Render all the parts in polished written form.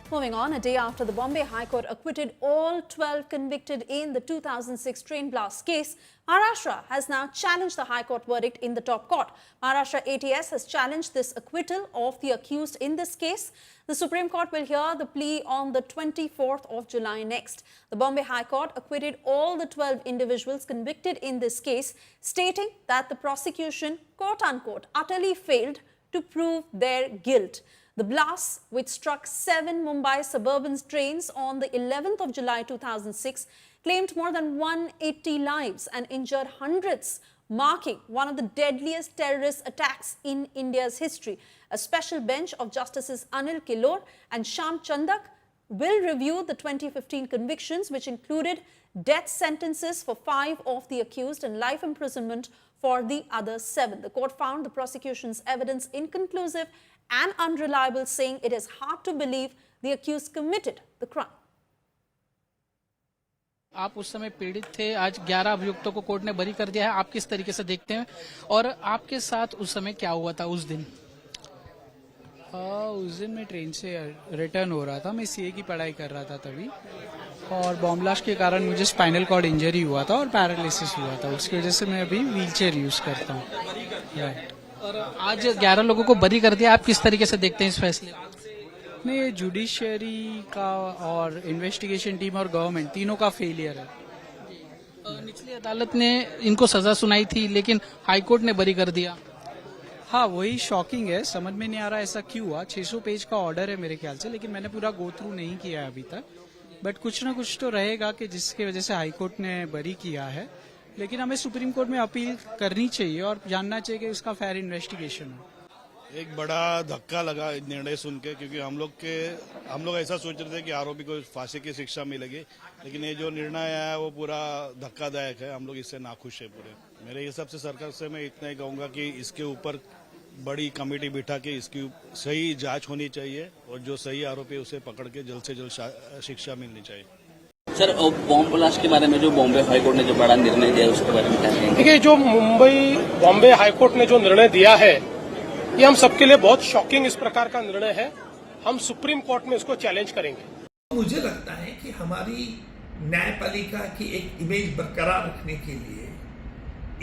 Moving on, a day after the Bombay High Court acquitted all 12 convicted in the 2006 train blast case, Maharashtra has now challenged the High Court verdict in the top court. Maharashtra ATS has challenged this acquittal of the accused in this case. The Supreme Court will hear the plea on the 24th of July next. The Bombay High Court acquitted all the 12 individuals convicted in this case, stating that the prosecution, quote-unquote, utterly failed to prove their guilt. The blasts, which struck 7 Mumbai suburban trains on the 11th of July 2006, claimed more than 180 lives and injured hundreds, marking one of the deadliest terrorist attacks in India's history. A special bench of Justices Anil Kilor and Sham Chandak will review the 2015 convictions, which included death sentences for 5 of the accused and life imprisonment for the other 7. The court found the prosecution's evidence inconclusive and unreliable, saying it is hard to believe the accused committed the crime. आप उस समय पीड़ित थे, आज 11 अभियुक्तों को court ने बरी कर दिया है। आप किस तरीके से देखते हैं और आपके साथ उस समय क्या हुआ था उस दिन? उस दिन मैं ट्रेन से रिटर्न हो रहा था, मैं सीए की पढ़ाई कर रहा था तभी, और बॉम्ब ब्लास्ट के कारण मुझे स्पाइनल कॉर्ड इंजरी हुआ था और पैरालिसिस हुआ था। उसकी वजह से मैं अभी व्हीलचेयर यूज करता हूँ। राइट। और आज 11 लोगों को बरी कर दिया, आप किस तरीके से देखते हैं इस फैसले को? नहीं, ये जुडिशियरी का और इन्वेस्टिगेशन टीम और गवर्नमेंट तीनों का फेलियर है। निचली अदालत ने इनको सजा सुनाई थी, लेकिन हाईकोर्ट ने बरी कर दिया। हाँ, वही शॉकिंग है, समझ में नहीं आ रहा ऐसा क्यों हुआ। 600 पेज का ऑर्डर है मेरे ख्याल से, लेकिन मैंने पूरा गो थ्रू नहीं किया है अभी तक। बट कुछ ना कुछ तो रहेगा कि जिसकी वजह से हाईकोर्ट ने बरी किया है, लेकिन हमें सुप्रीम कोर्ट में अपील करनी चाहिए और जानना चाहिए कि उसका फेयर इन्वेस्टिगेशन हो। एक बड़ा धक्का लगा निर्णय सुन के, क्योंकि हम लोग ऐसा सोच रहे थे कि आरोपी को फांसी की शिक्षा मिलेगी, लेकिन ये जो निर्णय आया है वो पूरा धक्कादायक है। हम लोग इससे नाखुश है पूरे। मेरे हिसाब से सरकार से मैं इतना ही कहूंगा कि इसके ऊपर बड़ी कमेटी बिठा के इसकी सही जांच होनी चाहिए और जो सही आरोपी है उसे पकड़ के जल्द से जल्द शिक्षा मिलनी चाहिए। सर, बॉम्ब ब्लास्ट के बारे में जो बॉम्बे हाईकोर्ट ने जो बड़ा निर्णय दिया उसके बारे में क्या कहेंगे? देखिए, जो बॉम्बे हाईकोर्ट ने जो निर्णय दिया है, ये हम सबके लिए बहुत शॉकिंग इस प्रकार का निर्णय है। हम सुप्रीम कोर्ट में इसको चैलेंज करेंगे। मुझे लगता है कि हमारी न्यायपालिका की एक इमेज बरकरार रखने के लिए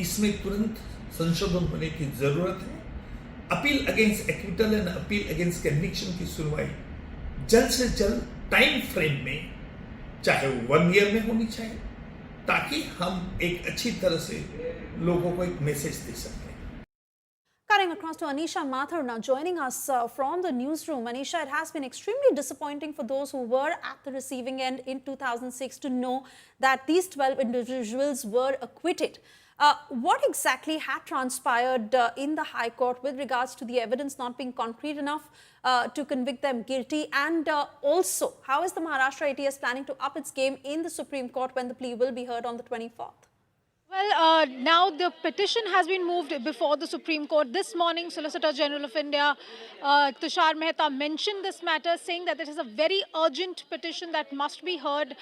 इसमें तुरंत संशोधन होने की जरूरत है। Appeal against acquittal and appeal against conviction की सुनवाई जल्द से जल्द टाइम फ्रेम में, चाहे वो 1 ईयर में होनी चाहिए, ताकि हम एक अच्छी तरह से लोगों को एक मैसेज दे सकें। Cutting across to Anisha Mathur now joining us from the newsroom. Anisha, it has been extremely disappointing for those who were at the receiving end in 2006 to know that these 12 individuals were acquitted. What exactly had transpired in the High Court with regards to the evidence not being concrete enough to convict them guilty? And also, how is the Maharashtra ATS planning to up its game in the Supreme Court when the plea will be heard on the 24th? Well, now the petition has been moved before the Supreme Court. This morning, Solicitor General of India, Tushar Mehta, mentioned this matter, saying that it is a very urgent petition that must be heard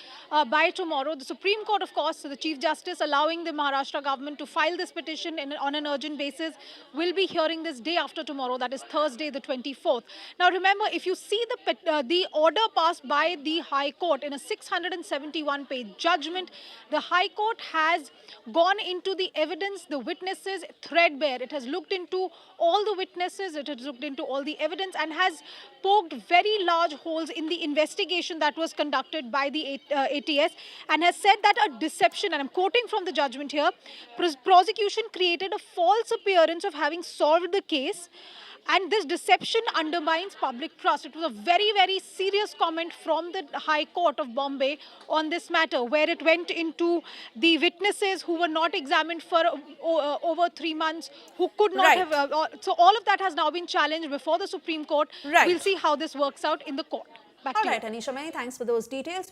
by tomorrow. The Supreme Court, of course, the Chief Justice allowing the Maharashtra government to file this petition on an urgent basis, will be hearing this day after tomorrow, that is Thursday, the 24th. Now, remember, if you see the order passed by the High Court in a 671-page judgment, the High Court has gone into the evidence, the witnesses threadbare. It has looked into all the witnesses, it has looked into all the evidence, and has poked very large holes in the investigation that was conducted by the ATS, and has said that a deception, and I'm quoting from the judgment here, prosecution created a false appearance of having solved the case, and this deception undermines public trust. It was a very, very serious comment from the High Court of Bombay on this matter, where it went into the witnesses who were not examined for over 3 months, who could not have... so all of that has now been challenged before the Supreme Court. We'll see how this works out in the court. Back to you. All right, Anisha, many thanks for those details.